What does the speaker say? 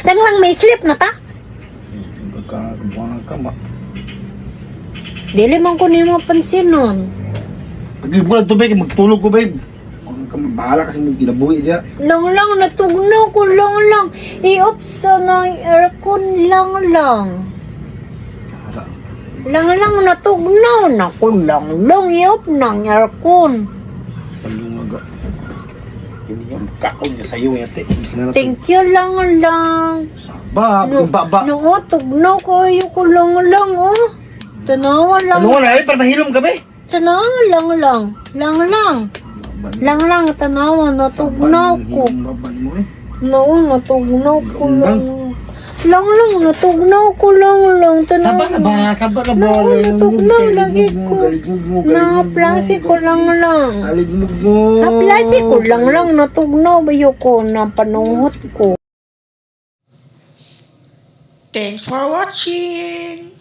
Lang may sleep na ta. Buwangan ka ma. Dili man ko nimo pansin nun. Pag-ibulan to, babe, magtulog ko, babe. Huwag ka mabahala kasi may ginabuhi diya. Lang, natugnaw ko lang. I-off sa ng aircon lang. Lang, natugnaw na ko lang. I-off ng aircon. Palungaga. Yun yung kakon niya sa'yo, yate. Thank you lang. Saba, baba. No, tugnaw ko ko lang, oh. Tanawa lang. Ano na, para mahilom ka, babe? Tanawa lang. Lang, tanawa, natugnaw ko. Baban mo eh. No, natugnaw ko lang. Lang, natugnaw ko lang. Tanawa. Saba na ba? No, natugnaw lagi ko. Na-plasi ko lang. Aligmog mo. Na-plasi ko lang. Natugnaw bayo ko na panungot ko. Thanks for watching.